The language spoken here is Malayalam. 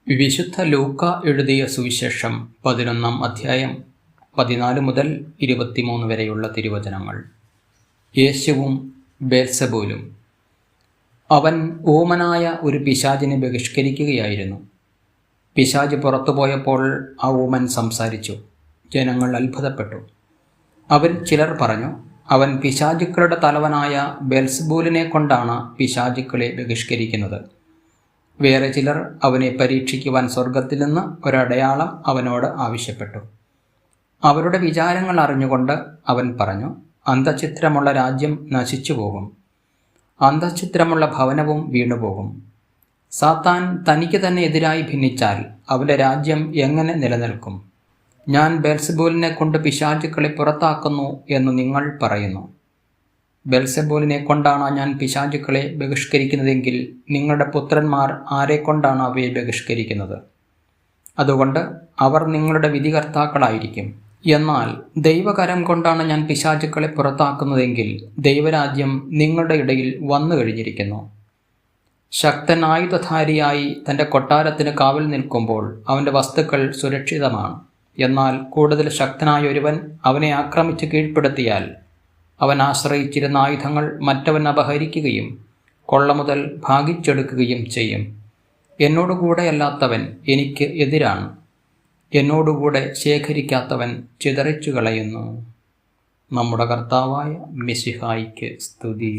വിശുദ്ധ ലൂക്ക എഴുതിയ സുവിശേഷം 11-ാം അധ്യായം 14 മുതൽ 23 വരെയുള്ള തിരുവചനങ്ങൾ. യേശുവും ബേൽസെബൂലും. അവൻ ഊമനായ ഒരു പിശാചിനെ ബഹിഷ്കരിക്കുകയായിരുന്നു. പിശാച് പുറത്തുപോയപ്പോൾ ആ ഊമൻ സംസാരിച്ചു. ജനങ്ങൾ അത്ഭുതപ്പെട്ടു. അവരിൽ ചിലർ പറഞ്ഞു, അവൻ പിശാചുക്കളുടെ തലവനായ ബേൽസെബൂലിനെ കൊണ്ടാണ് പിശാചുക്കളെ ബഹിഷ്കരിക്കുന്നത്. വേറെ ചിലർ അവനെ പരീക്ഷിക്കുവാൻ സ്വർഗത്തിൽ നിന്ന് ഒരടയാളം അവനോട് ആവശ്യപ്പെട്ടു. അവരുടെ വിചാരങ്ങൾ അറിഞ്ഞുകൊണ്ട് അവൻ പറഞ്ഞു, അന്തഃഛിദ്രമുള്ള രാജ്യം നശിച്ചു പോകും, അന്തഃഛിദ്രമുള്ള ഭവനവും വീണുപോകും. സാത്താൻ തനിക്ക് തന്നെ എതിരായി ഭിന്നിച്ചാൽ അവൻ്റെ രാജ്യം എങ്ങനെ നിലനിൽക്കും? ഞാൻ ബേൽസെബൂലിനെ കൊണ്ട് പിശാചുക്കളെ പുറത്താക്കുന്നു എന്ന് നിങ്ങൾ പറയുന്നു. ബേൽസെബൂലിനെ കൊണ്ടാണ് ഞാൻ പിശാചുക്കളെ ബഹിഷ്കരിക്കുന്നതെങ്കിൽ നിങ്ങളുടെ പുത്രന്മാർ ആരെക്കൊണ്ടാണ് അവയെ ബഹിഷ്കരിക്കുന്നത്? അതുകൊണ്ട് അവർ നിങ്ങളുടെ വിധികർത്താക്കളായിരിക്കും. എന്നാൽ ദൈവകരം കൊണ്ടാണ് ഞാൻ പിശാചുക്കളെ പുറത്താക്കുന്നതെങ്കിൽ ദൈവരാജ്യം നിങ്ങളുടെ ഇടയിൽ വന്നു കഴിഞ്ഞിരിക്കുന്നു. ശക്തൻ ആയുധധാരിയായി തൻ്റെ കൊട്ടാരത്തിന് കാവൽ നിൽക്കുമ്പോൾ അവൻ്റെ വസ്തുക്കൾ സുരക്ഷിതമാണ്. എന്നാൽ കൂടുതൽ ശക്തനായ ഒരുവൻ അവനെ ആക്രമിച്ച് കീഴ്പ്പെടുത്തിയാൽ അവൻ ആശ്രയിച്ചിരുന്ന ആയുധങ്ങൾ മറ്റവൻ അപഹരിക്കുകയും കൊള്ള മുതൽ ഭാഗിച്ചെടുക്കുകയും ചെയ്യും. എന്നോടുകൂടെയല്ലാത്തവൻ എനിക്ക് എതിരാണ്, എന്നോടുകൂടെ ശേഖരിക്കാത്തവൻ ചിതറിച്ചു കളയുന്നു. നമ്മുടെ കർത്താവായ മിശിഹായിക്ക് സ്തുതി.